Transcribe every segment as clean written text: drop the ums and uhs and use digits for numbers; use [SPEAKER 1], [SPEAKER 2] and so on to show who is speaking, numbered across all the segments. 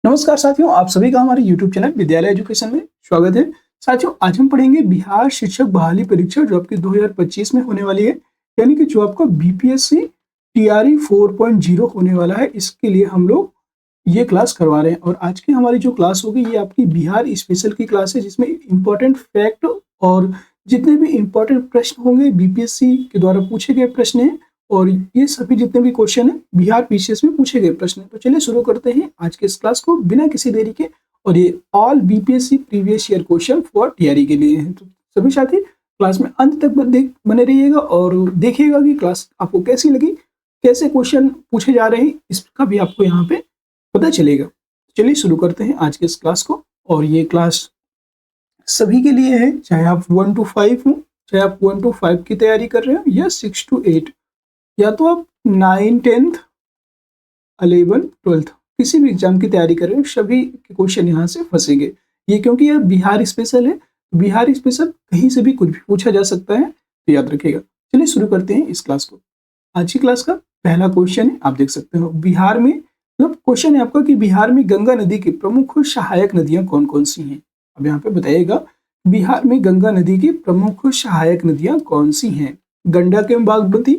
[SPEAKER 1] नमस्कार साथियों, आप सभी का हमारे YouTube चैनल विद्यालय एजुकेशन में स्वागत है। साथियों, आज हम पढ़ेंगे बिहार शिक्षक बहाली परीक्षा जो आपकी 2025 में होने वाली है, यानी कि जो आपका बीपीएससी टीआरई 4.0 होने वाला है। इसके लिए हम लोग ये क्लास करवा रहे हैं और आज की हमारी जो क्लास होगी ये आपकी बिहार स्पेशल की क्लास है, जिसमें इंपॉर्टेंट फैक्ट और जितने भी इंपॉर्टेंट प्रश्न होंगे बीपीएससी के द्वारा पूछे गए प्रश्न हैं और ये सभी जितने भी क्वेश्चन हैं बिहार पीसीएस में पूछे गए प्रश्न हैं। तो चलिए शुरू करते हैं आज के इस क्लास को बिना किसी देरी के। और ये all BPSC previous year question for TRE के लिए हैं। तो सभी साथी क्लास में अंत तक बने रहिएगा और देखिएगा कि क्लास आपको कैसी लगी, कैसे क्वेश्चन पूछे जा रहे हैं, इसका भी आपको यहाँ पे पता चलेगा। चलिए शुरू करते हैं आज के इस क्लास को। और ये क्लास सभी के लिए है, चाहे आप 1 to 5 हो, चाहे आप 1 to 5 की तैयारी कर रहे हो या 6 to 8, या तो आप 9, 10th, 11, 12th किसी भी एग्जाम की तैयारी कर रहे हो, सभी के क्वेश्चन यहाँ से फंसेंगे। ये क्योंकि यह बिहार स्पेशल है, बिहार स्पेशल कहीं से भी कुछ भी पूछा जा सकता है, तो याद रखिएगा। चलिए शुरू करते हैं इस क्लास को। आज की क्लास का पहला क्वेश्चन है, आप देख सकते हो बिहार में, मतलब क्वेश्चन है आपका कि बिहार में गंगा नदी की प्रमुख सहायक नदियां कौन कौन सी हैं। अब यहाँ पे बताइएगा बिहार में गंगा नदी की प्रमुख सहायक नदियां कौन सी हैं। गंडक एवं बागमती,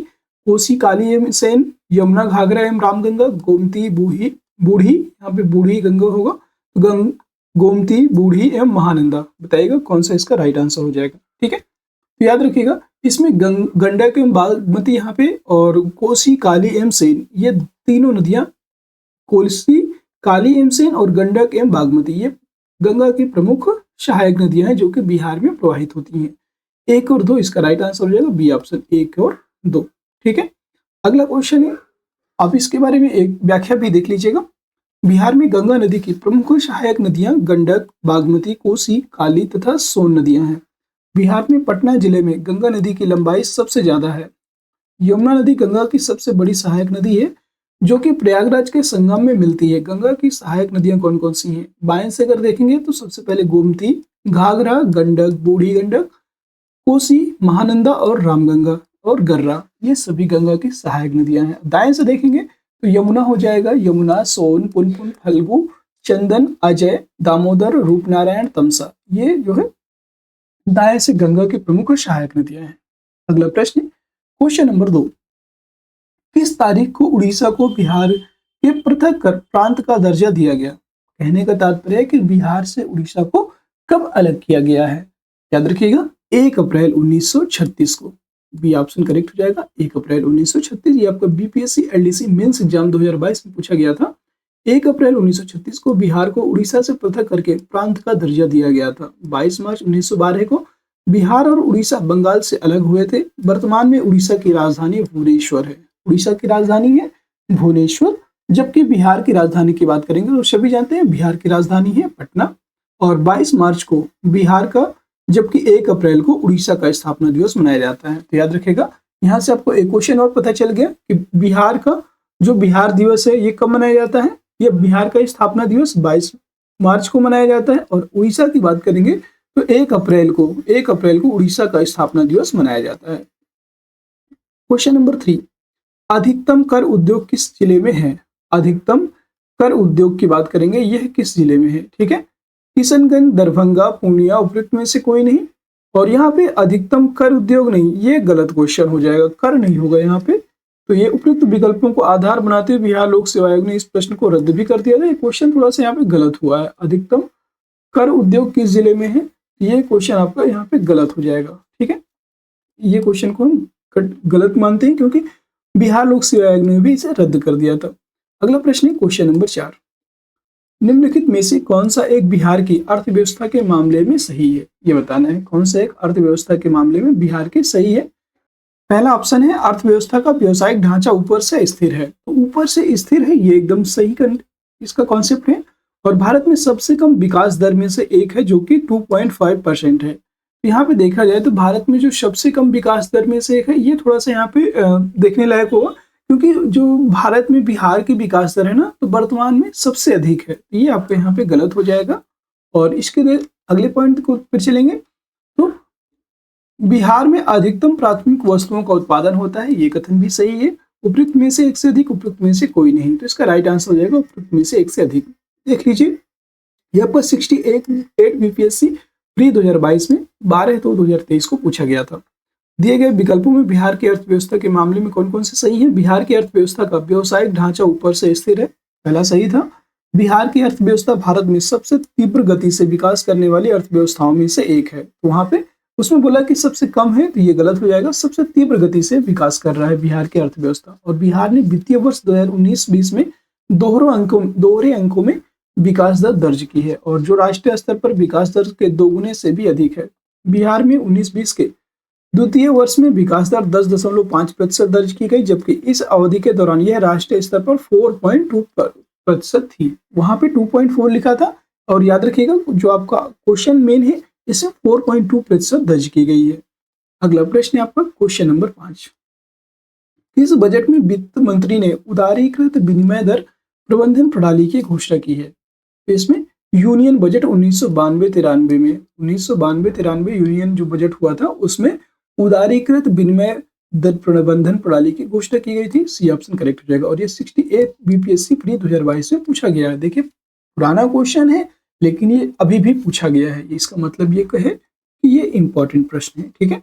[SPEAKER 1] कोसी काली एवं सेन, यमुना घाघरा एवं रामगंगा, गोमती बूढ़ी, यहाँ पे बूढ़ी गंगा होगा, गोमती बूढ़ी एवं महानंदा। बताइएगा कौन सा इसका राइट आंसर हो जाएगा। ठीक है, तो याद रखिएगा इसमें गंडक एवं बागमती यहाँ पे और कोसी काली एवं सेन, ये तीनों नदियां, कोसी काली एवं सेन और गंडक एवं बागमती, ये गंगा की प्रमुख सहायक नदियां हैं जो कि बिहार में प्रवाहित होती हैं। 1 और 2 इसका राइट आंसर हो जाएगा, बी ऑप्शन 1 और 2। ठीक है, अगला क्वेश्चन है, आप इसके बारे में एक व्याख्या भी देख लीजिएगा। बिहार में गंगा नदी की प्रमुख सहायक नदियां गंडक, बागमती, कोसी, काली तथा सोन नदियां हैं। बिहार में पटना जिले में गंगा नदी की लंबाई सबसे ज्यादा है। यमुना नदी गंगा की सबसे बड़ी सहायक नदी है जो कि प्रयागराज के संगम में मिलती है। गंगा की सहायक नदियां कौन कौन सी हैं? बाएं से अगर देखेंगे तो सबसे पहले गोमती, घाघरा, गंडक, बूढ़ी गंडक, कोसी, महानंदा और रामगंगा और गर्रा, ये सभी गंगा की सहायक नदियां हैं। दाएं से देखेंगे तो यमुना हो जाएगा, यमुना, सोन, पुनपुन, फल्गु, चंदन, अजय, दामोदर, रूपनारायण, तमसा, ये जो है दाएं से गंगा की प्रमुख सहायक नदियां हैं। अगला प्रश्न, क्वेश्चन नंबर 2, किस तारीख को उड़ीसा को बिहार के पृथक प्रांत का दर्जा दिया गया? कहने का तात्पर्य है कि बिहार से उड़ीसा को कब अलग किया गया है। याद रखिएगा 1 अप्रैल 1936 को, बी ऑप्शन करेक्ट हो जाएगा। 1 अप्रैल 1936, ये आपका बीपीएससी एलडीसी मेंस एग्जाम 2022 में पूछा गया था। 1 अप्रैल 1936 को बिहार को उड़ीसा से पृथक करके प्रांत का दर्जा दिया गया था। 22 मार्च 1912 को बिहार और उड़ीसा बंगाल से अलग हुए थे। वर्तमान में उड़ीसा की राजधानी भुवनेश्वर है। उड़ीसा की राजधानी है भुवनेश्वर, जबकि बिहार की राजधानी की बात करेंगे तो सभी जानते हैं बिहार की राजधानी है पटना। और 22 मार्च को बिहार का, जबकि 1 अप्रैल को उड़ीसा का स्थापना दिवस मनाया जाता है। तो याद रखेगा, यहाँ से आपको एक क्वेश्चन और पता चल गया कि बिहार का जो बिहार दिवस है ये कब मनाया जाता है। ये बिहार का स्थापना दिवस 22 मार्च को मनाया जाता है। और उड़ीसा की बात करेंगे तो 1 अप्रैल को उड़ीसा का स्थापना दिवस मनाया जाता है। क्वेश्चन नंबर 3, अधिकतम कर उद्योग किस जिले में है? अधिकतम कर उद्योग की बात करेंगे, यह किस जिले में है? ठीक है, किशनगंज, दरभंगा, पूर्णिया, उपयुक्त में से कोई नहीं। और यहाँ पे अधिकतम कर उद्योग नहीं, ये गलत क्वेश्चन हो जाएगा, कर नहीं होगा यहाँ पे। तो ये उपयुक्त विकल्पों को आधार बनाते हुए बिहार लोक सेवा आयोग ने इस प्रश्न को रद्द भी कर दिया था। ये क्वेश्चन थोड़ा सा यहाँ पे गलत हुआ है। अधिकतम कर उद्योग किस जिले में है, ये क्वेश्चन आपका यहाँ पे गलत हो जाएगा। ठीक है, ये क्वेश्चन को हम गलत मानते हैं क्योंकि बिहार लोक सेवा आयोग ने भी इसे रद्द कर दिया था। अगला प्रश्न है क्वेश्चन नंबर 4, निम्नलिखित में से कौन सा एक बिहार की अर्थव्यवस्था के मामले में सही है? ये बताना है कौन सा एक अर्थव्यवस्था के मामले में बिहार की सही है। पहला ऑप्शन है अर्थव्यवस्था का व्यवसायिक ढांचा ऊपर से स्थिर है। तो ऊपर से स्थिर है, ये एकदम सही इसका कॉन्सेप्ट है। और भारत में सबसे कम विकास दर में से एक है जो कि 2.5% है। यहाँ पे देखा जाए तो भारत में जो सबसे कम विकास दर में से एक है, ये थोड़ा सा यहाँ पे देखने लायक होगा, क्योंकि जो भारत में बिहार की विकास दर है ना, तो वर्तमान में सबसे अधिक है। ये आपको यहाँ पे गलत हो जाएगा। और इसके अगले पॉइंट को फिर चलेंगे तो बिहार में अधिकतम प्राथमिक वस्तुओं का उत्पादन होता है, ये कथन भी सही है। उपयुक्त में से एक से अधिक, उपयुक्त में से कोई नहीं। तो इसका राइट आंसर हो जाएगा उपयुक्त में से एक से अधिक। देख लीजिए, ये आपका 68 बीपीएससी प्री 2022 में 12/2/2023 को पूछा गया था। दिए गए विकल्पों में बिहार की अर्थव्यवस्था के मामले में कौन कौन से सही है? बिहार की अर्थव्यवस्था का व्यवसायिक ढांचा ऊपर से स्थिर है, पहला सही था। बिहार की अर्थव्यवस्था भारत में सबसे तीव्र गति से विकास करने वाली अर्थव्यवस्थाओं में से एक है, तो वहां पे उसमें बोला कि सबसे कम है, तो ये गलत हो जाएगा। सबसे तीव्र गति से विकास कर रहा है बिहार की अर्थव्यवस्था। और बिहार ने वित्तीय वर्ष 2019-20 में दोहरे अंकों में विकास दर दर्ज की है, और जो राष्ट्रीय स्तर पर विकास दर के दोगुने से भी अधिक है। बिहार में 19-20 के द्वितीय वर्ष में विकास दर 10.5% दर्ज की गई, जबकि इस अवधि के दौरान यह राष्ट्रीय स्तर पर 4.2% थी। वहां पे 2.4 लिखा था, और याद रखिएगा जो आपका क्वेश्चन मेन है इसमें 4.2% दर्ज की गई है। अगला प्रश्न है आपका क्वेश्चन नंबर 5। किस बजट में वित्त मंत्री ने उदारीकृत विनिमय दर प्रबंधन प्रणाली की घोषणा की है? तो इसमें यूनियन बजट 1992-93 यूनियन जो बजट हुआ था उसमें उदारीकृत विनिमय दर प्रबंधन प्रणाली की घोषणा की गई थी। सी ऑप्शन करेक्ट हो जाएगा। और ये 68 बीपीएससी प्री 2022 में पूछा गया है। देखिए, पुराना क्वेश्चन है लेकिन ये अभी भी पूछा गया है, इसका मतलब ये कहे कि ये इंपॉर्टेंट प्रश्न है। ठीक है।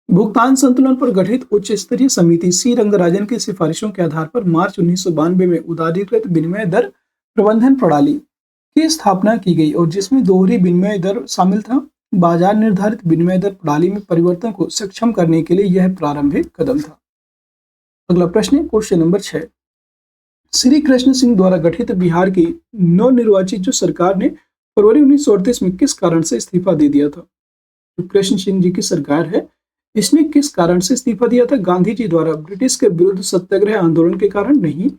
[SPEAKER 1] भुगतान संतुलन पर गठित उच्च स्तरीय समिति सी रंगराजन की सिफारिशों के आधार पर मार्च 1992 में उदारीकृत विनिमय दर प्रबंधन प्रणाली की स्थापना की गई, और जिसमें दोहरी विनिमय दर शामिल था। बाजार निर्धारित विनिमय दर प्रणाली में परिवर्तन को सक्षम करने के लिए यह प्रारंभिक कदम था। अगला प्रश्न है क्वेश्चन नंबर 6। श्री कृष्ण सिंह द्वारा गठित बिहार की नवनिर्वाचित जो सरकार ने फरवरी 1938 में किस कारण से इस्तीफा दे दिया था? तो कृष्ण सिंह जी की सरकार है, इसने किस कारण से इस्तीफा दिया था? गांधी जी द्वारा ब्रिटिश के विरुद्ध सत्याग्रह आंदोलन के कारण नहीं,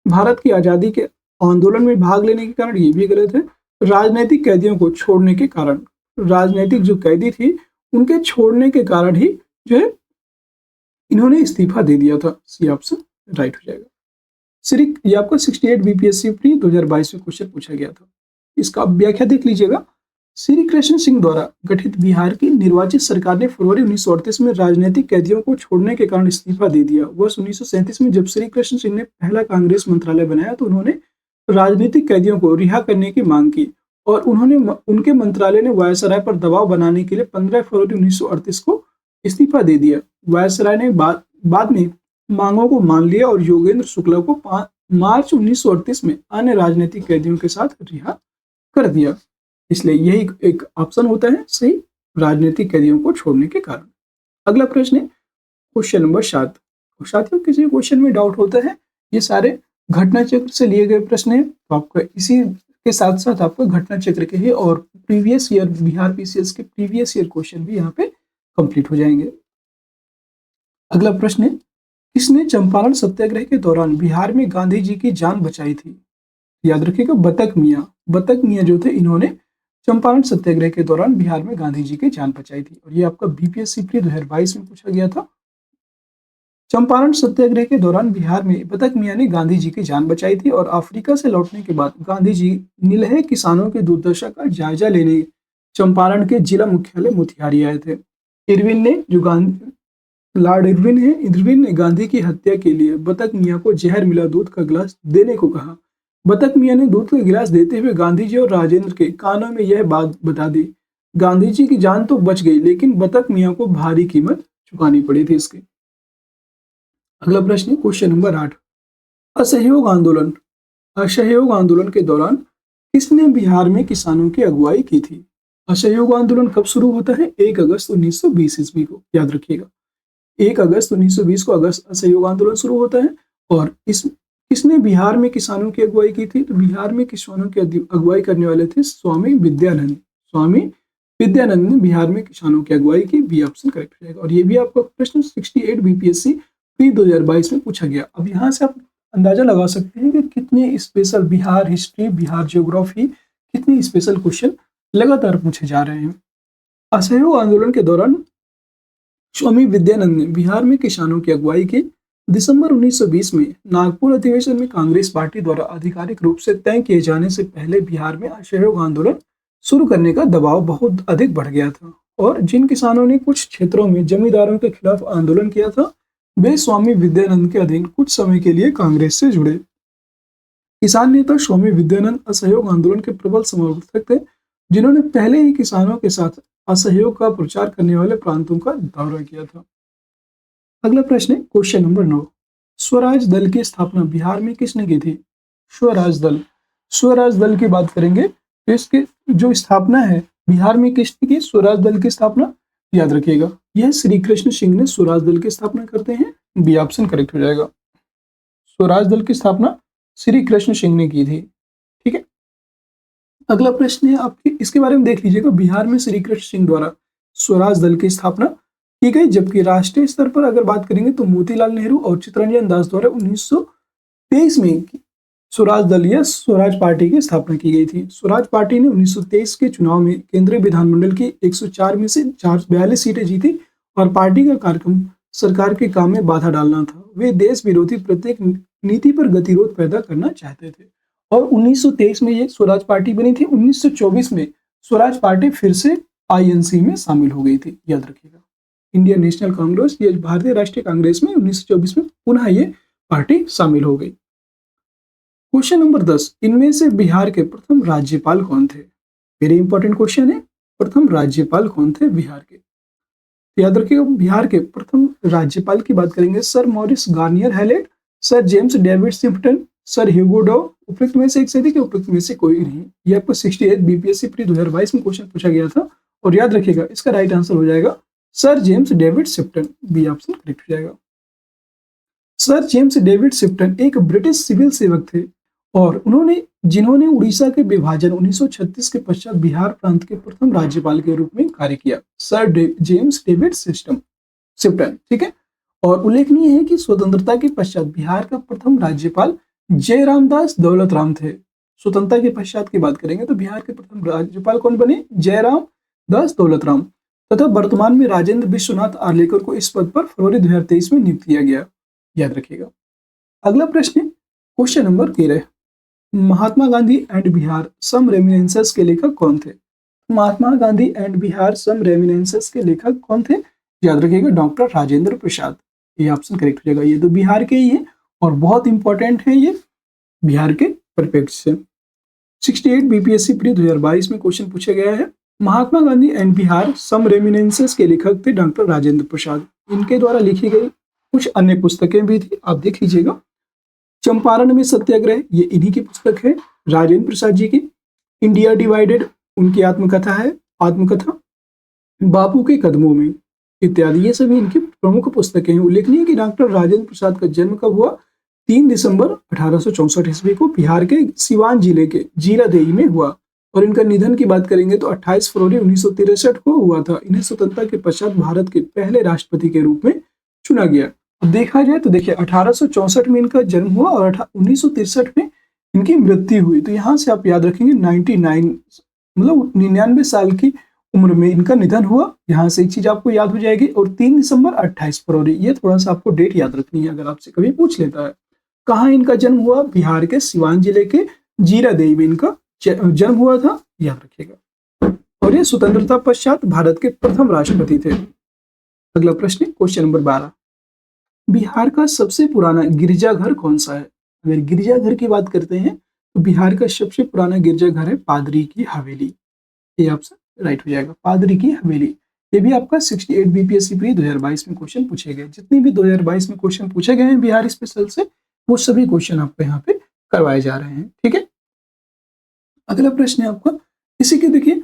[SPEAKER 1] भारत की आजादी के आंदोलन में भाग लेने के कारण, ये भी गलत है, राजनीतिक कैदियों को छोड़ने के कारण, राजनीतिक जो कैदी थी उनके छोड़ने के कारण ही जो है इन्होंने इस्तीफा दे दिया था। सी ऑप्शन राइट हो जाएगा। ये आपका 68 बीपीएससी प्री 2022 में क्वेश्चन पूछा गया था। इसका व्याख्या देख लीजिएगा। श्री कृष्ण सिंह द्वारा गठित बिहार की निर्वाचित सरकार ने फरवरी 1938 में राजनीतिक कैदियों को छोड़ने के कारण इस्तीफा दे दिया। वर्ष 1937 में जब श्री कृष्ण सिंह ने पहला कांग्रेस मंत्रालय बनाया तो उन्होंने राजनीतिक कैदियों को रिहा करने की मांग की, और उनके मंत्रालय ने वायसराय पर दबाव बनाने के लिए 15 फरवरी 1938 को इस्तीफा दे दिया। वायसराय ने बाद में मांगों को मान लिया और योगेंद्र शुक्ला को मार्च 1938 में अन्य राजनीतिक कैदियों के साथ रिहा कर दिया। इसलिए यही एक ऑप्शन होता है सही, राजनीतिक कैदियों को छोड़ने के कारण। अगला प्रश्न है क्वेश्चन नंबर 7। साथियों, किसी क्वेश्चन में डाउट होता है, ये सारे घटना चक्र से लिए गए प्रश्न है, तो आपका इसी के साथ साथ आपका घटना चक्र के ही और प्रीवियस ईयर बिहार पीसीएस के प्रीवियस ईयर क्वेश्चन भी यहाँ पे कंप्लीट हो जाएंगे। अगला प्रश्न है, किसने चंपारण सत्याग्रह के दौरान बिहार में गांधी जी की जान बचाई थी? याद रखिएगा, बतक मियाँ जो थे इन्होंने चंपारण सत्याग्रह के दौरान बिहार में गांधी जी की जान बचाई थी, और ये आपका बीपीएससी प्री 2022 में पूछा गया था। चंपारण सत्याग्रह के दौरान बिहार में बतक मियाँ ने गांधी जी की जान बचाई थी, और अफ्रीका से लौटने के बाद गांधी जी निलहे किसानों की दुर्दशा का जायजा लेने चंपारण के जिला मुख्यालय मोतिहारी आए थे। लॉर्ड इरविन ने गांधी की हत्या के लिए बतक मियाँ को जहर मिला दूध का गिलास देने को कहा। बतक मियाँ ने दूध का गिलास देते हुए गांधी जी और राजेंद्र के कानों में यह बात बता दी। गांधी जी की जान तो बच गई, लेकिन बतक मियाँ को भारी कीमत चुकानी पड़ी थी इसकी। अगला प्रश्न है क्वेश्चन नंबर 8। असहयोग आंदोलन के दौरान किसने बिहार में किसानों की अगुवाई की थी? असहयोग आंदोलन कब शुरू होता है? 1 अगस्त 1920 ईस्वी को, याद रखिएगा 1 अगस्त 1920 को असहयोग आंदोलन शुरू होता है। और किसने बिहार में किसानों की अगुवाई की थी? तो बिहार में किसानों की अगुवाई करने वाले थे स्वामी विद्यानंद ने बिहार में किसानों की अगुवाई की। बी ऑप्शन करेक्ट हो जाएगा। और ये भी आपका प्रश्न 68 बीपीएससी प्री 2022 में पूछा गया। अब यहाँ से आप अंदाजा लगा सकते हैं कि कितने special Bihar history, Bihar geography, कितने स्पेशल क्वेश्चन लगातार पूछे जा रहे हैं। असहयोग आंदोलन के दौरान स्वामी विद्यानंद ने बिहार में किसानों की अगुवाई की। दिसंबर 1920 में नागपुर अधिवेशन में कांग्रेस पार्टी द्वारा आधिकारिक रूप से तय किए जाने से पहले बिहार में असहयोग आंदोलन शुरू करने का दबाव बहुत अधिक बढ़ गया था, और जिन किसानों ने कुछ क्षेत्रों में जमींदारों के खिलाफ आंदोलन किया था वे स्वामी विद्यानंद के अधीन कुछ समय के लिए कांग्रेस से जुड़े। किसान नेता स्वामी विद्यानंद असहयोग आंदोलन के प्रबल समर्थक थे, जिन्होंने पहले ही किसानों के साथ असहयोग का प्रचार करने वाले प्रांतों का दौरा किया था। अगला प्रश्न है क्वेश्चन नंबर 9। स्वराज दल की स्थापना बिहार में किसने की थी? स्वराज दल, स्वराज दल की बात करेंगे तो इसके जो स्थापना है बिहार में किसने की? स्वराज दल की स्थापना याद रखिएगा, यह श्री कृष्ण सिंह ने स्वराज दल की स्थापना करते हैं। बी ऑप्शन करेक्ट हो जाएगा। स्वराज दल की स्थापना श्री कृष्ण सिंह ने की थी। ठीक है, अगला प्रश्न है आपके, इसके बारे में देख लीजिएगा। बिहार में श्री कृष्ण सिंह द्वारा स्वराज दल की स्थापना की गई, जबकि राष्ट्रीय स्तर पर अगर बात करेंगे तो मोतीलाल नेहरू और चित्तरंजन दास द्वारा 1923 में स्वराज दल या स्वराज पार्टी की स्थापना की गई थी। स्वराज पार्टी ने 1923 के चुनाव में केंद्रीय विधानमंडल की 104 में से 42 सीटें जीती और पार्टी का कार्यक्रम सरकार के काम में बाधा डालना था। वे देश विरोधी प्रत्येक नीति पर गतिरोध पैदा करना चाहते थे और 1923 में ये स्वराज पार्टी बनी थी। 1924 में स्वराज पार्टी फिर से आईएनसी में शामिल हो गई थी, याद रखिएगा। इंडियन नेशनल कांग्रेस, ये भारतीय राष्ट्रीय कांग्रेस में 1924 में पुनः ये पार्टी शामिल हो गई। क्वेश्चन नंबर 10, इनमें से बिहार के प्रथम राज्यपाल कौन थे? वेरी इंपॉर्टेंट क्वेश्चन है, प्रथम राज्यपाल कौन थे बिहार के? याद रखिएगा, बिहार के प्रथम राज्यपाल की बात करेंगे sir Maurice Garnier Hallett, sir James David Sifton, sir Hugo Dow. उपयुक्त में से एक सही कि उपयुक्त में से कोई नहीं। ये आपको 68 बीपीएससी प्री 2022 में क्वेश्चन पूछा गया था और याद रखिएगा इसका राइट आंसर हो जाएगा sir James David Sifton. B option correct हो जाएगा। सर जेम्स डेविड शिफ्टन एक ब्रिटिश सिविल सेवक थे और जिन्होंने उड़ीसा के विभाजन 1936 के पश्चात बिहार प्रांत के प्रथम राज्यपाल के रूप में कार्य किया। सर जेम्स डेविड शिफ्टन, ठीक है। और उल्लेखनीय है कि स्वतंत्रता के पश्चात बिहार का प्रथम राज्यपाल जयराम दास दौलत राम थे। स्वतंत्रता के पश्चात की बात करेंगे तो बिहार के प्रथम राज्यपाल कौन बने? जयराम दास दौलत राम। तथा वर्तमान में राजेंद्र विश्वनाथ आर्लेकर को इस पद पर फरवरी 2023 में नियुक्त किया गया, याद रखिएगा। अगला प्रश्न question number 13, Mahatma Gandhi and Bihar some reminiscences के लेखक कौन थे? Mahatma Gandhi and Bihar some reminiscences के लेखक कौन थे? याद रखिएगा डॉक्टर राजेंद्र प्रसाद। ये ऑप्शन करेक्ट हो जाएगा। ये तो बिहार के ही है और बहुत इंपॉर्टेंट है ये बिहार के परिप्रेक्ष्य से। 68 बीपीएससी प्री 2022 में क्वेश्चन पूछा गया है। महात्मा Gandhi and Bihar some reminiscences के लेखक थे डॉक्टर राजेंद्र प्रसाद। इनके द्वारा लिखी गई कुछ अन्य पुस्तकें भी थी, आप देख लीजिएगा। चंपारण में सत्याग्रह, ये इन्हीं की पुस्तक है, राजेंद्र प्रसाद जी की। इंडिया डिवाइडेड, उनकी आत्मकथा है, आत्मकथा। बापू के कदमों में इत्यादि, ये सभी इनकी प्रमुख पुस्तकें हैं। उल्लेखनीय कि डॉक्टर राजेंद्र प्रसाद का जन्म कब हुआ? 3 दिसंबर 1864 ईस्वी को बिहार के सिवान जिले के जीरादेई में हुआ और इनका निधन की बात करेंगे तो 28 फरवरी 1963 को हुआ था। इन्हें स्वतंत्रता के पश्चात भारत के पहले राष्ट्रपति के रूप में चुना गया। देखा जाए तो देखिए 1864 में इनका जन्म हुआ और 1963 में इनकी मृत्यु हुई। तो यहाँ से आप याद रखेंगे 99 मतलब 99 साल की उम्र में इनका निधन हुआ। यहाँ से एक चीज आपको याद हो जाएगी। और 3 दिसंबर 28 फरवरी, ये थोड़ा सा आपको डेट याद रखनी है अगर आपसे कभी पूछ लेता है। कहाँ इनका जन्म हुआ? बिहार के सिवान जिले के जीरादेई में इनका जन्म हुआ था, याद रखिएगा। और ये स्वतंत्रता पश्चात भारत के प्रथम राष्ट्रपति थे। अगला प्रश्न क्वेश्चन नंबर 12, बिहार का सबसे पुराना गिरजाघर कौन सा है? अगर गिरजाघर की बात करते हैं तो बिहार का सबसे पुराना गिरजाघर है पादरी की हवेली। ये ऑप्शन राइट हो जाएगा, पादरी की हवेली। ये भी आपका 68 बीपीएससी प्री 2022 में क्वेश्चन पूछे गए। जितने भी 2022 में क्वेश्चन पूछे गए हैं बिहार स्पेशल से, वो सभी क्वेश्चन आपको यहाँ पे करवाए जा रहे हैं, ठीक है। अगला प्रश्न है आपका, इसी के देखिए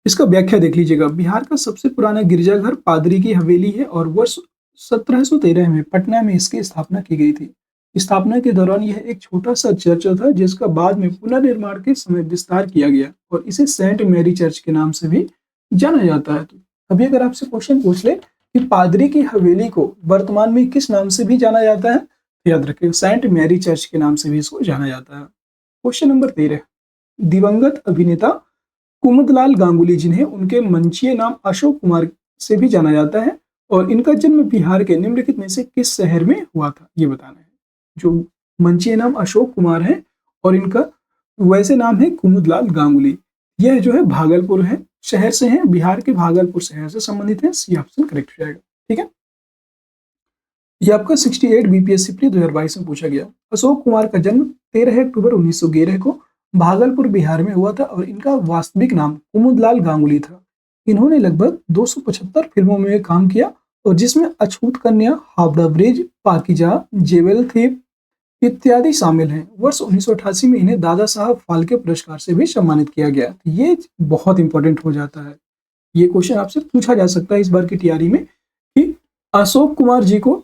[SPEAKER 1] इसका व्याख्या देख लीजिएगा। बिहार का सबसे पुराना गिरजाघर पादरी की हवेली है और वर्ष 1713 में पटना में इसकी स्थापना की गई थी। स्थापना के दौरान यह एक छोटा सा चर्च था जिसका बाद में पुनर्निर्माण के समय विस्तार किया गया और इसे सेंट मैरी चर्च के नाम से भी जाना जाता है। तो अभी अगर आपसे क्वेश्चन पूछ ले कि पादरी की हवेली को वर्तमान में किस नाम से भी जाना जाता है, तो याद रखिए सेंट मैरी चर्च के नाम से भी इसको जाना जाता है। क्वेश्चन नंबर 13, दिवंगत अभिनेता कुमुदलाल गांगुली, जिन्हें उनके मंचीय नाम अशोक कुमार से भी जाना जाता है, और इनका जन्म बिहार के निम्नलिखित में से किस शहर में हुआ था, ये बताना है। जो मंचीय नाम अशोक कुमार है और इनका वैसे नाम है कुमुदलाल गांगुली। यह जो है भागलपुर है शहर से है, बिहार के भागलपुर शहर से संबंधित है। सी ऑप्शन करेक्ट हो जाएगा, ठीक है। यह आपका 68 बीपीएससी प्री 2022 में पूछा गया। अशोक कुमार का जन्म 13 अक्टूबर 1911 को भागलपुर बिहार में हुआ था और इनका वास्तविक नाम कुमुदलाल गांगुली था। इन्होंने लगभग 275 फिल्मों में काम किया और जिसमें अछूत कन्या, हावड़ा ब्रिज, पाकीजा, जेवेल थीप इत्यादि शामिल हैं। वर्ष 1988 में इन्हें दादा साहब फाल्के पुरस्कार से भी सम्मानित किया गया। ये बहुत इंपॉर्टेंट हो जाता है। ये क्वेश्चन आपसे पूछा जा सकता है इस बार की टीआरई में कि अशोक कुमार जी को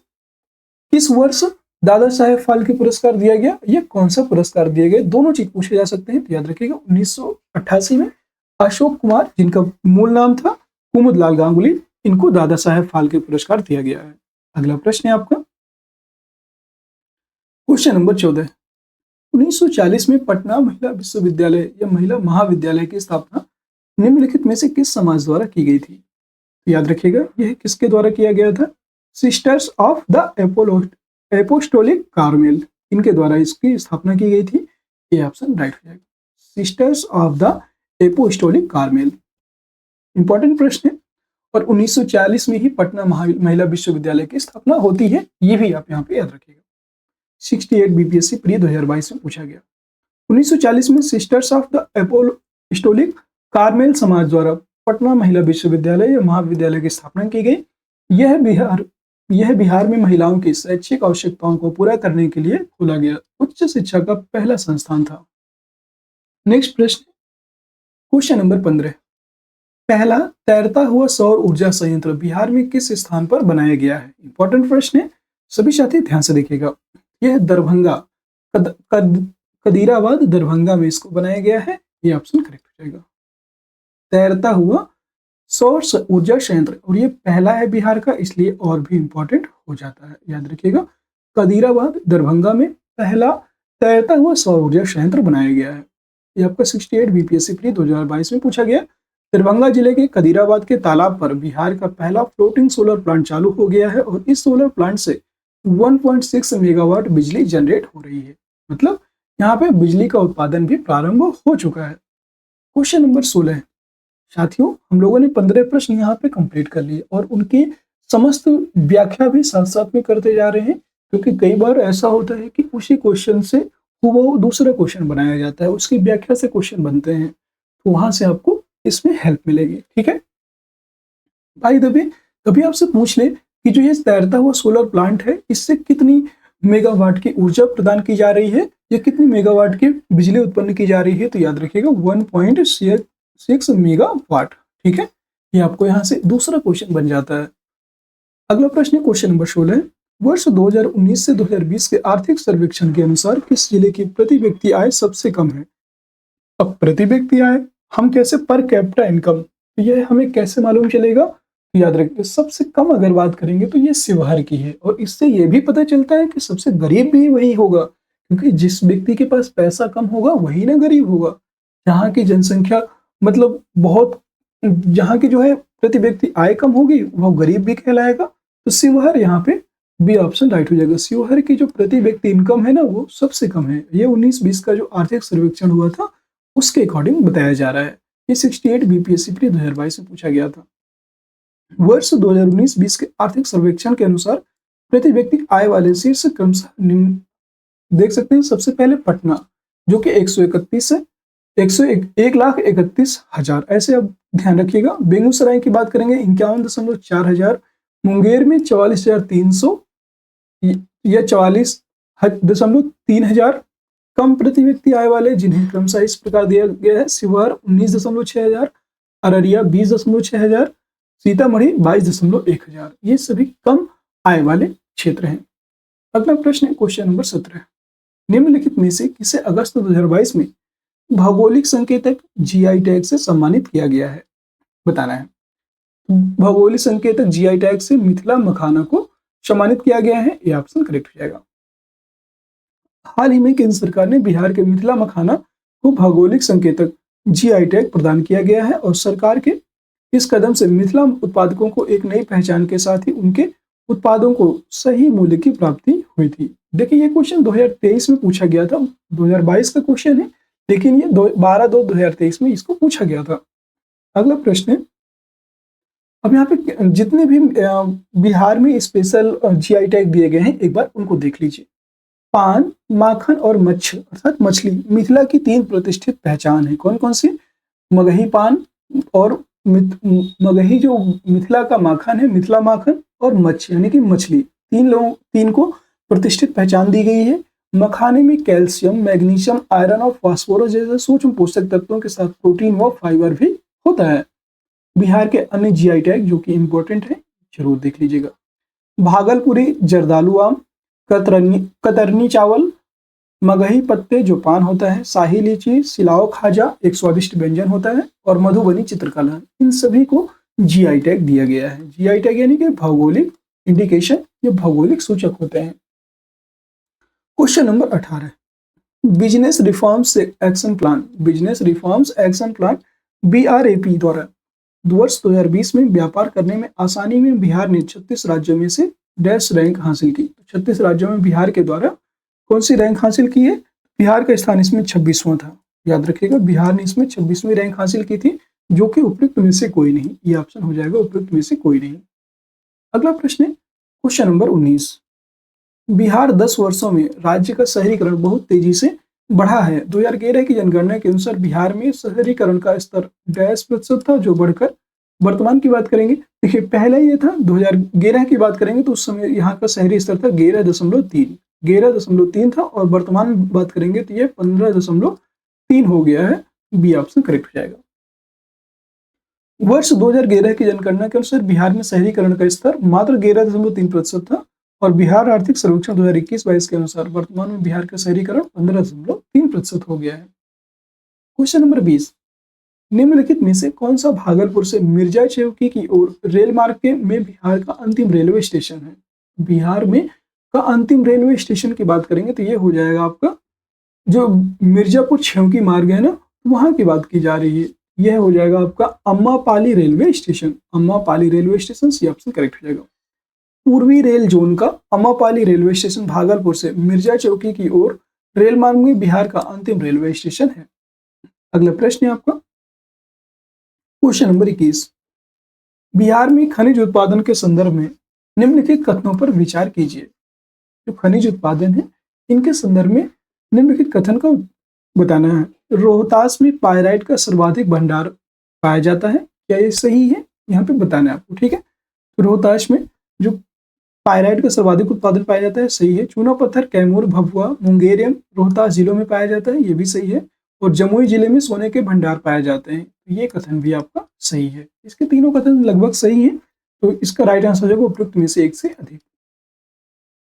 [SPEAKER 1] किस वर्ष दादा साहेब फाल्के पुरस्कार दिया गया, ये कौन सा पुरस्कार दिए गए, दोनों चीज पूछे जा सकते हैं। तो याद रखिएगा 1988 में अशोक कुमार, जिनका मूल नाम था कुमुदलाल गांगुली, इनको दादा साहेब फाल्के पुरस्कार दिया गया है। अगला प्रश्न है आपका क्वेश्चन नंबर 14। 1940 में पटना महिला विश्वविद्यालय या महिला महाविद्यालय की स्थापना निम्नलिखित में से किस समाज द्वारा की गई थी? तो याद रखिएगा यह किसके द्वारा किया गया था? Sisters of the apostolic Carmel, इनके द्वारा इसकी स्थापना की गई थी। ये ऑप्शन राइट हो जाएगा, sisters of the apostolic Carmel. Important प्रश्न है। और 1940 में ही पटना महिला विश्वविद्यालय की स्थापना होती है, ये भी आप यहाँ पे याद रखिएगा। 68 बीपीएससी प्री 2022 में पूछा गया। 1940 में sisters of the apostolic Carmel समाज द्वारा पटना महिला विश्वविद्यालय या महाविद्यालय की स्थापना की गई। यह बिहार में महिलाओं की शैक्षिक आवश्यकताओं को पूरा करने के लिए खोला गया उच्च शिक्षा का पहला संस्थान था। नेक्स्ट प्रश्न, क्वेश्चन नंबर 15। पहला तैरता हुआ सौर ऊर्जा संयंत्र बिहार में किस स्थान पर बनाया गया है? इंपॉर्टेंट प्रश्न है, सभी साथी ध्यान से देखिएगा। यह दरभंगा कदीराबाद दरभंगा में इसको बनाया गया है। ये ऑप्शन करेक्ट हो जाएगा, तैरता हुआ सौर ऊर्जा संयंत्र, और ये पहला है बिहार का, इसलिए और भी इंपॉर्टेंट हो जाता है। याद रखिएगा कदीराबाद दरभंगा में पहला तैरता हुआ सौर ऊर्जा संयंत्र बनाया गया है। ये आपका 68 बीपीएससी प्री 2022 में पूछा गया। दरभंगा जिले के कदीराबाद के तालाब पर बिहार का पहला फ्लोटिंग सोलर प्लांट चालू हो गया है और इस सोलर प्लांट से 1.6 मेगावाट बिजली जनरेट हो रही है। मतलब यहाँ पे बिजली का उत्पादन भी प्रारंभ हो चुका है। Question number 16। साथियों, हम लोगों ने 15 प्रश्न यहाँ पे कंप्लीट कर लिए और उनकी समस्त व्याख्या भी साथ साथ में करते जा रहे हैं, क्योंकि कई बार ऐसा होता है कि उसी क्वेश्चन से वो दूसरा क्वेश्चन बनाया जाता है, उसकी व्याख्या से क्वेश्चन बनते हैं, तो वहां से आपको इसमें हेल्प मिलेगी। ठीक है भाई, कभी आपसे पूछ ले कि जो ये तैरता हुआ सोलर प्लांट है, इससे कितनी मेगावाट की ऊर्जा प्रदान की जा रही है या कितनी मेगावाट की बिजली उत्पन्न की जा रही है, तो याद रखिएगा 1.6 मेगावाट। ठीक है, ये आपको यहाँ से दूसरा क्वेश्चन बन जाता है। अगला प्रश्न है क्वेश्चन नंबर 16। वर्ष 2019 से 2020 के आर्थिक सर्वेक्षण के अनुसार किस जिले की प्रति व्यक्ति आय सबसे कम है? अब प्रति व्यक्ति आय हम कैसे, पर कैपिटा इनकम, तो यह हमें कैसे मालूम चलेगा? याद रखिए सबसे कम अगर बात करेंगे तो ये शिवहर की है, और इससे यह भी पता चलता है कि सबसे गरीब भी वही होगा, क्योंकि जिस व्यक्ति के पास पैसा कम होगा वही ना गरीब होगा। जहाँ की जनसंख्या मतलब बहुत, जहाँ की जो है प्रति व्यक्ति आय कम होगी वह गरीब भी कहलाएगा। तो शिवहर यहाँ पे बी ऑप्शन राइट हो जाएगा। शिवहर की जो प्रति व्यक्ति इनकम है ना वो सबसे कम है। ये 19-20 का जो आर्थिक सर्वेक्षण हुआ था उसके अकॉर्डिंग बताया जा रहा है। ये 68 बीपीएससी प्री 2022 में पूछा गया था। वर्ष 2019-20 के आर्थिक सर्वेक्षण के अनुसार प्रति व्यक्ति आय वाले शीर्ष क्रमशः निम्न देख सकते हैं। सबसे पहले पटना जो कि 131 है, 1,31,00,000 ऐसे अब ध्यान रखिएगा। बेगूसराय की बात करेंगे 51.4 हजार, मुंगेर में 44,300 या 44.3 हजार कम प्रति व्यक्ति आय वाले, जिन्हें क्रमशः इस प्रकार दिया गया है। शिवहर 19.6 हजार, अररिया 20.6 हजार, सीतामढ़ी 22.1 हजार। ये सभी कम आय वाले क्षेत्र हैं। अगला प्रश्न है क्वेश्चन नंबर 17। निम्नलिखित में से किसे अगस्त 2022 में भौगोलिक संकेतक जीआई टैग से सम्मानित किया गया है? बताना है। भौगोलिक संकेतक जीआई टैग से मिथिला मखाना को सम्मानित किया गया है। यह ऑप्शन करेक्ट हो जाएगा। हाल ही में केंद्र सरकार ने बिहार के मिथिला मखाना को भौगोलिक संकेतक जीआई टैग प्रदान किया गया है और सरकार के इस कदम से मिथिला उत्पादकों को एक नई पहचान के साथ ही उनके उत्पादों को सही मूल्य की प्राप्ति हुई थी। देखिए ये क्वेश्चन 2023 में पूछा गया था, 2022 का क्वेश्चन है, लेकिन ये 12/2/2023 में इसको पूछा गया था। अगला प्रश्न है, अब यहाँ पे जितने भी बिहार में स्पेशल जीआई टैग दिए गए हैं एक बार उनको देख लीजिए। पान, माखन और मच्छ अर्थात मछली मिथिला की 3 प्रतिष्ठित पहचान है। कौन कौन सी? मगही पान और मगही जो मिथिला का माखन है, मिथिला माखन और मच्छ यानी कि मछली, 3 को प्रतिष्ठित पहचान दी गई है। मखाने में कैल्शियम, मैग्नीशियम, आयरन और फास्फोरस जैसे सूक्ष्म पोषक तत्वों के साथ प्रोटीन व फाइबर भी होता है। बिहार के अन्य जीआई टैग जो कि इंपॉर्टेंट है, जरूर देख लीजिएगा। भागलपुरी जर्दालू आम, कतरनी चावल, मगही पत्ते जो पान होता है, शाही लीची, सिलाओ खाजा एक स्वादिष्ट व्यंजन होता है और मधुबनी चित्रकला, इन सभी को जीआई टैग दिया गया है। जीआई टैग यानी कि भौगोलिक इंडिकेशन, ये भौगोलिक सूचक होते हैं। Question number 18, business reforms action plan, business reforms action plan BRAP द्वारा वर्ष 2020 में व्यापार करने में आसानी में बिहार ने 36 राज्यों में से डैश रैंक हासिल की। 36 राज्यों में बिहार के द्वारा कौन सी रैंक हासिल की है? बिहार का स्थान इसमें 26वां था। याद रखिएगा, बिहार ने इसमें 26वीं रैंक हासिल की थी, जो कि उपयुक्त में से कोई नहीं। ये ऑप्शन हो जाएगा उपयुक्त में से कोई नहीं। अगला प्रश्न है क्वेश्चन नंबर 19, बिहार 10 वर्षों में राज्य का शहरीकरण बहुत तेजी से बढ़ा है। 2011 की जनगणना के अनुसार बिहार में शहरीकरण का स्तर डैश प्रतिशत था, जो बढ़कर वर्तमान की बात करेंगे, देखिए पहले ये था 2011 की बात करेंगे तो उस समय यहाँ का शहरी स्तर था 11.3 था, और वर्तमान बात करेंगे तो ये 15.3 हो गया है। बी ऑप्शन करेक्ट हो जाएगा। वर्ष 2011 की जनगणना के अनुसार बिहार में शहरीकरण का स्तर मात्र 11.3% था, और बिहार आर्थिक सर्वेक्षण 2021-22 के अनुसार वर्तमान में बिहार का शहरीकरण 15.3% हो गया है। क्वेश्चन नंबर 20, निम्नलिखित में से कौन सा भागलपुर से मिर्जा चौकी की ओर रेल मार्ग में बिहार का अंतिम रेलवे स्टेशन है? बिहार में का अंतिम रेलवे स्टेशन की बात करेंगे तो ये हो जाएगा आपका जो मिर्जापुर छेवकी मार्ग है ना, वहां की बात की जा रही है। यह हो जाएगा आपका Ammapali railway station. Ammapali railway station, C option correct हो जाएगा। पूर्वी रेल जोन का अम्मापाली रेलवे स्टेशन भागलपुर से मिर्जा चौकी की ओर रेल मार्ग में बिहार का अंतिम रेलवे स्टेशन है। अगला प्रश्न है आपका क्वेश्चन नंबर 21, बिहार में खनिज उत्पादन के संदर्भ में निम्नलिखित कथनों पर विचार कीजिए। जो खनिज उत्पादन है इनके संदर्भ में निम्नलिखित कथन को बताना है। रोहतास में पायराइट का सर्वाधिक भंडार पाया जाता है, क्या ये सही है? यहाँ पे बताना है आपको, ठीक है। तो रोहतास में जो पायराइट का सर्वाधिक उत्पादन पाया जाता है, सही है। चूना पत्थर कैमूर, भभुआ, मुंगेर एवं रोहतास जिलों में पाया जाता है, ये भी सही है। और जमुई जिले में सोने के भंडार पाए जाते हैं, ये कथन भी आपका सही है। इसके तीनों कथन लगभग सही हैं, तो इसका राइट आंसर होगा उपयुक्त में से एक से अधिक।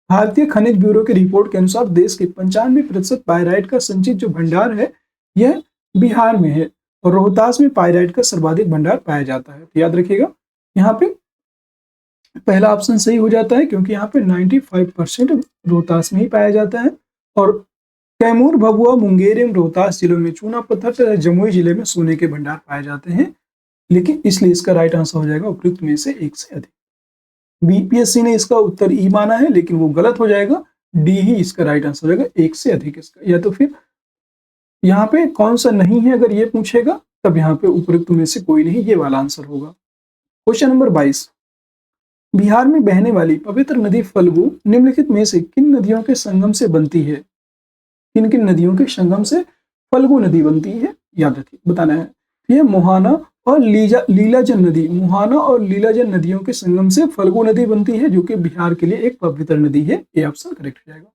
[SPEAKER 1] भारतीय खनिज ब्यूरो की रिपोर्ट के अनुसार देश के 95% पायराइट का संचित जो भंडार है यह बिहार में है, और रोहतास में पायराइट का सर्वाधिक भंडार पाया जाता है। तो याद रखिएगा, यहाँ पे पहला ऑप्शन सही हो जाता है, क्योंकि यहाँ पे 95% रोहतास में ही पाया जाता है, और कैमूर, भभुआ, मुंगेर एवं रोहतास जिलों में चूना पत्थर तथा जमुई जिले में सोने के भंडार पाए जाते हैं। लेकिन इसलिए इसका राइट आंसर हो जाएगा उपयुक्त में से एक से अधिक। बीपीएससी ने इसका उत्तर ई माना है, लेकिन वो गलत हो जाएगा। डी ही इसका राइट आंसर हो जाएगा, एक से अधिक इसका। या तो फिर यहाँ पे कौन सा नहीं है अगर ये पूछेगा, तब यहाँ पे उपयुक्त में से कोई नहीं, ये वाला आंसर होगा। क्वेश्चन नंबर 22, बिहार में बहने वाली पवित्र नदी फल्गु निम्नलिखित में से किन नदियों के संगम से बनती है? किन किन नदियों के संगम से फल्गु नदी बनती है? याद रखिए, बताना है। ये मोहाना और लीलाजन नदी, मोहाना और लीलाजन नदियों के संगम से फल्गु नदी बनती है, जो कि बिहार के लिए एक पवित्र नदी है। ये ऑप्शन करेक्ट हो जाएगा।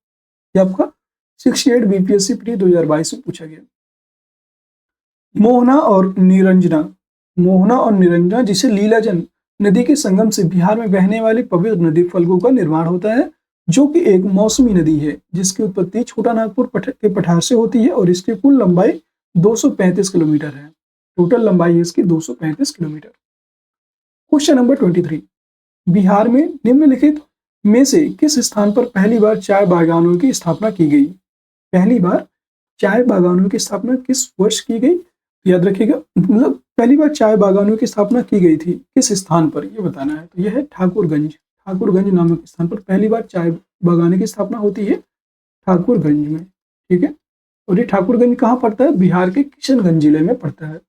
[SPEAKER 1] ये आपका 68 बीपीएससी प्री 2022 में पूछा गया। मोहना और निरंजना जिसे लीलाजन नदी के संगम से बिहार में बहने वाली पवित्र नदी फल्गु का निर्माण होता है, जो कि एक मौसमी नदी है जिसकी उत्पत्ति छोटा नागपुर के पठार से होती है, और इसकी कुल लंबाई 235 किलोमीटर है। टोटल लंबाई है इसकी 235 किलोमीटर। क्वेश्चन नंबर 23, बिहार में निम्नलिखित में से किस स्थान पर पहली बार चाय बागानों की स्थापना की गई? पहली बार चाय बागानों की स्थापना किस वर्ष की गई? याद रखिएगा, मतलब पहली बार चाय बागानों की स्थापना की गई थी किस स्थान पर, ये बताना है। तो यह है ठाकुरगंज नामक स्थान पर पहली बार चाय बागान की स्थापना होती है, ठाकुरगंज में, ठीक है। और ये ठाकुरगंज कहाँ पड़ता है? बिहार के किशनगंज जिले में पड़ता है।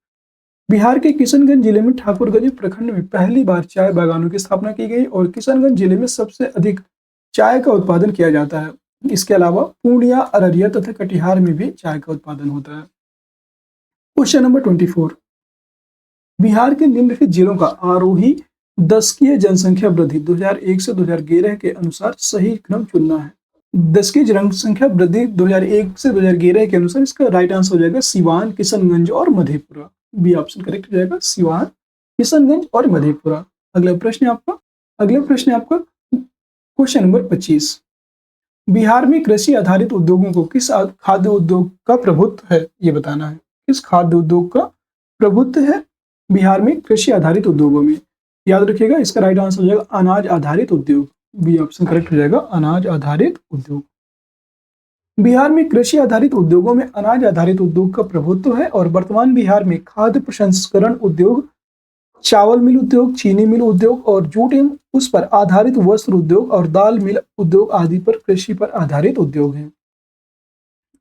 [SPEAKER 1] बिहार के किशनगंज जिले में ठाकुरगंज प्रखंड में पहली बार चाय बागानों की स्थापना की गई, और किशनगंज जिले में सबसे अधिक चाय का उत्पादन किया जाता है। इसके अलावा पूर्णिया, अररिया तथा कटिहार में भी चाय का उत्पादन होता है। क्वेश्चन नंबर 24, बिहार के निम्नलिखित जिलों का आरोही दशकीय जनसंख्या वृद्धि 2001 से 2011 के अनुसार सही क्रम चुनना है। दशकीय जनसंख्या वृद्धि 2001 से 2011 के अनुसार इसका राइट आंसर हो जाएगा सिवान, किशनगंज और मधेपुरा। बी ऑप्शन करेक्ट हो जाएगा, सिवान, किशनगंज और मधेपुरा। अगला प्रश्न है आपका क्वेश्चन नंबर 25, बिहार में कृषि आधारित उद्योगों को किस खाद्य उद्योग का प्रभुत्व है, ये बताना है। किस खाद्य उद्योग का प्रभुत्व है बिहार में कृषि आधारित उद्योगों में? याद रखिएगा, इसका राइट आंसर हो जाएगा अनाज आधारित उद्योग। बी ऑप्शन करेक्ट हो जाएगा, अनाज आधारित उद्योग। बिहार में कृषि आधारित उद्योगों में अनाज आधारित उद्योग का प्रभुत्व है और वर्तमान बिहार में खाद्य प्रसंस्करण उद्योग, चावल मिल उद्योग, चीनी मिल उद्योग और जूट एवं उस पर आधारित वस्त्र उद्योग और दाल मिल उद्योग आदि पर कृषि पर आधारित उद्योग हैं।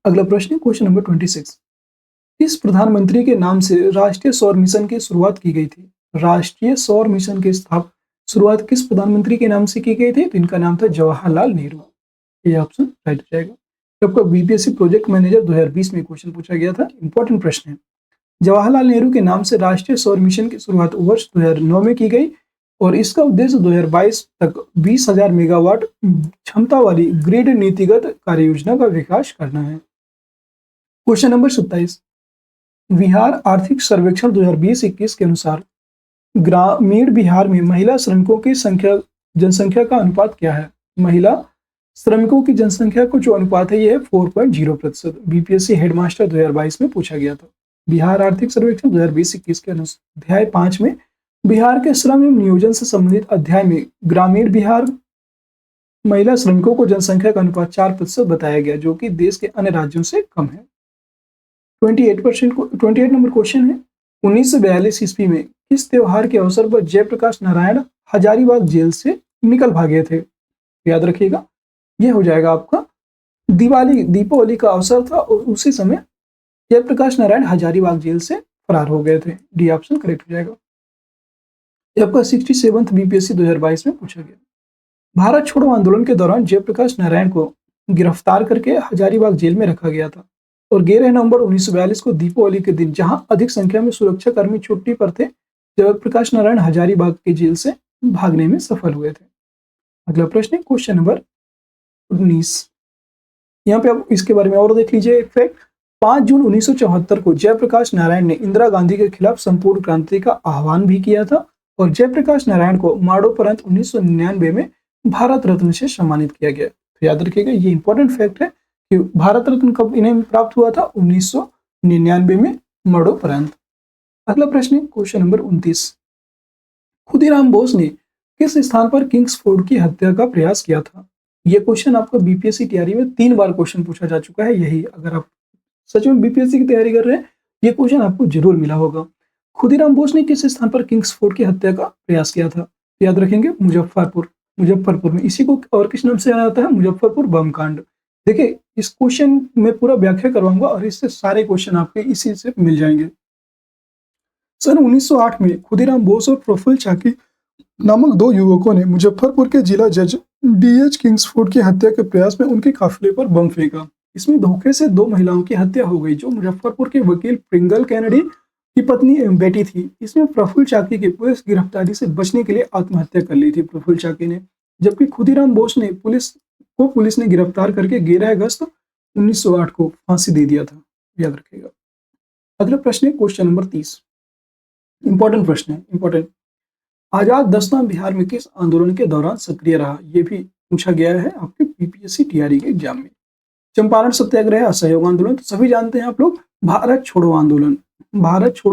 [SPEAKER 1] अगला प्रश्न क्वेश्चन नंबर 26, किस प्रधानमंत्री के नाम से राष्ट्रीय सौर मिशन की शुरुआत की गई थी? राष्ट्रीय सौर मिशन की शुरुआत किस प्रधानमंत्री के नाम से की गई थी? तो इनका नाम था जवाहरलाल नेहरू। ये ऑप्शन राइट हो जाएगा। आपका बीपीएससी प्रोजेक्ट मैनेजर 2020 में क्वेश्चन पूछा गया था, इंपॉर्टेंट प्रश्न है। जवाहरलाल नेहरू के नाम से राष्ट्रीय सौर मिशन की शुरुआत वर्ष 2009 में की गई और इसका उद्देश्य 2022 तक 20,000 मेगावाट क्षमता वाली ग्रिड नीतिगत कार्य योजना का विकास करना है। क्वेश्चन नंबर 27, बिहार आर्थिक सर्वेक्षण 2020-21 के अनुसार ग्रामीण बिहार में महिला श्रमिकों की जनसंख्या का अनुपात क्या है? महिला श्रमिकों की जनसंख्या को जो अनुपात है, यह है 4.0%। बीपीएससी हेडमास्टर 2022 में पूछा गया था। बिहार आर्थिक सर्वेक्षण 2020-21 के अनुसार अध्याय 5 में बिहार के श्रम एवं नियोजन से संबंधित अध्याय में ग्रामीण बिहार महिला श्रमिकों को जनसंख्या का अनुपात 4% बताया गया, जो कि देश के अन्य राज्यों से कम है। 28 नंबर क्वेश्चन है, 1942 ईस्वी में किस त्योहार के अवसर पर जयप्रकाश नारायण हजारीबाग जेल से निकल भागे थे? याद रखिएगा, यह हो जाएगा आपका दीपावली का अवसर था और उसी समय जयप्रकाश नारायण हजारीबाग जेल से फरार हो गए थे। डी ऑप्शन करेक्ट हो जाएगा। यह आपका 67th बीपीएससी 2022 में पूछा गया। भारत छोड़ो आंदोलन के दौरान जयप्रकाश नारायण को गिरफ्तार करके हजारीबाग जेल में रखा गया था और 11 नवंबर 1942 को दीपावली के दिन जहां अधिक संख्या में सुरक्षा कर्मी छुट्टी पर थे, जयप्रकाश नारायण हजारीबाग के जेल से भागने में सफल हुए थे। अगला प्रश्न है क्वेश्चन नंबर 19, यहाँ पे आप इसके बारे में और देख लीजिए। एक फैक्ट, 5 जून 1974 को जयप्रकाश नारायण ने इंदिरा गांधी के खिलाफ संपूर्ण क्रांति का आह्वान भी किया था और जयप्रकाश नारायण को मरणोपरांत 1999 में भारत रत्न से सम्मानित किया गया। तो याद रखिएगा, ये इंपॉर्टेंट फैक्ट है कि भारत रत्न कब इन्हें प्राप्त हुआ था? 1999 में मरणोपरांत। अगला प्रश्न है क्वेश्चन नंबर 29, खुदीराम बोस ने किस स्थान पर किंग्सफोर्ड की हत्या का प्रयास किया था? यह क्वेश्चन आपका बीपीएससी तैयारी में 3 बार क्वेश्चन पूछा जा चुका है। यही अगर आप सच में बीपीएससी की तैयारी कर रहे हैं, ये क्वेश्चन आपको जरूर मिला होगा। खुदीराम बोस ने किस स्थान पर किंग्सफोर्ड की हत्या का प्रयास किया था? याद रखेंगे, मुजफ्फरपुर में। इसी को और किस नाम से जाना जाता है? मुजफ्फरपुर बम कांड। देखिए, इस क्वेश्चन में पूरा व्याख्या करवाऊंगा और इससे सारे क्वेश्चन आपके इसी से मिल जाएंगे। सन 1908 में खुदीराम बोस और प्रफुल्ल चाकी नामक 2 युवकों ने मुजफ्फरपुर के जिला जज डीएच किंग्सफोर्ड की हत्या के प्रयास में उनके काफिले पर बम फेंका। इसमें धोखे से 2 महिलाओं की हत्या हो गई, जो मुजफ्फरपुर के वकील प्रिंगल कैनेडी की पत्नी एवं बेटी थी। इसमें प्रफुल्ल चाकी की पुलिस गिरफ्तारी से बचने के लिए आत्महत्या कर ली थी प्रफुल्ल चाकी ने, जबकि खुदीराम बोस ने पुलिस ने गिरफ्तार करके 11 अगस्त 1908 को फांसी दे दिया था। याद रखिएगा। अगला प्रश्न है क्वेश्चन नंबर 30, इंपॉर्टेंट प्रश्न है, इंपॉर्टेंट। आजाद दस्ता बिहार में किस आंदोलन के दौरान सक्रिय रहा? यह भी पूछा गया है आपके बीपीएससी टीआरई के एग्जाम में। चंपारण सत्याग्रह, असहयोग आंदोलन, तो सभी जानते हैं आप लोग। भारत छोड़ो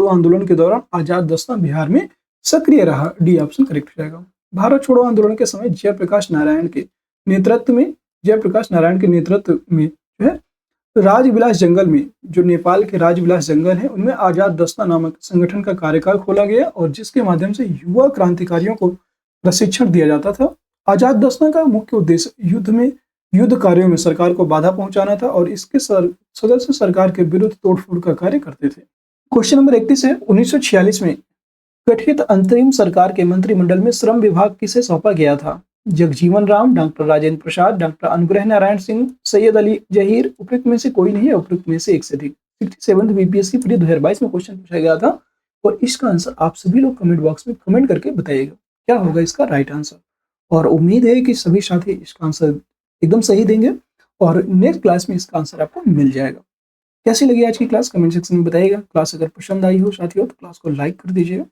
[SPEAKER 1] आंदोलन के दौरान आजाद दस्ता बिहार में सक्रिय रहा। डी ऑप्शन करेक्ट हो जाएगा। भारत छोड़ो आंदोलन के समय जयप्रकाश नारायण के नेतृत्व में जो है राजविलास जंगल में, जो नेपाल के राजविलास जंगल है, उनमें आजाद दस्ता नामक संगठन का कार्यकाल खोला गया और जिसके माध्यम से युवा क्रांतिकारियों को प्रशिक्षण दिया जाता था। आजाद दस्ता का मुख्य उद्देश्य युद्ध कार्यों में सरकार को बाधा पहुंचाना था और इसके सदस्य सरकार के विरुद्ध तोड़फोड़ का कार्य करते थे। क्वेश्चन नंबर 31 है, 1946 में गठित अंतरिम सरकार के मंत्रिमंडल में श्रम विभाग किसे सौंपा गया था? Jagjivan Ram, doctor Rajendra Prasad, doctor Anugrah Narayan Singh, Syed Ali Zaheer. उपयुक्त में से कोई नहीं है, उपयुक्त में से एक से अधिक। 67th बीपीएससी प्री 2022 में क्वेश्चन पूछा गया था और इसका आंसर आप सभी लोग कमेंट बॉक्स में कमेंट करके बताइएगा क्या होगा इसका राइट आंसर। और उम्मीद है कि सभी साथी इसका आंसर एकदम सही देंगे और नेक्स्ट क्लास में इसका आंसर आपको मिल जाएगा। कैसी लगी आज की क्लास कमेंट सेक्शन में बताइएगा। क्लास अगर पसंद आई हो साथियों तो क्लास को लाइक कर दीजिए,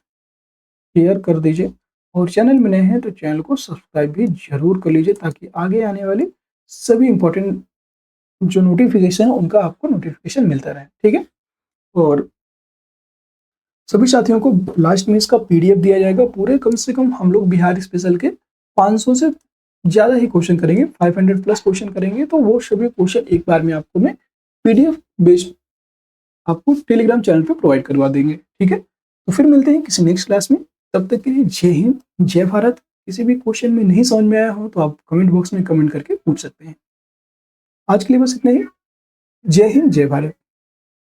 [SPEAKER 1] शेयर कर दीजिए और चैनल में नए हैं तो चैनल को सब्सक्राइब भी जरूर कर लीजिए ताकि आगे आने वाली सभी इंपॉर्टेंट जो नोटिफिकेशन है उनका आपको नोटिफिकेशन मिलता रहे। ठीक है, और सभी साथियों को लास्ट में इसका पीडीएफ दिया जाएगा। पूरे कम से कम हम लोग बिहार स्पेशल के 500 से ज़्यादा ही क्वेश्चन करेंगे, 500 प्लस क्वेश्चन करेंगे, तो वो सभी क्वेश्चन एक बार में आपको मैं पीडीएफ बेस्ड आपको टेलीग्राम चैनल पे प्रोवाइड करवा देंगे। ठीक है, तो फिर मिलते हैं किसी नेक्स्ट क्लास में। तब तक के लिए जय हिंद, जय भारत। किसी भी क्वेश्चन में नहीं समझ में आया हो तो आप कमेंट बॉक्स में कमेंट करके पूछ सकते हैं। आज के लिए बस इतना ही। जय हिंद, जय भारत।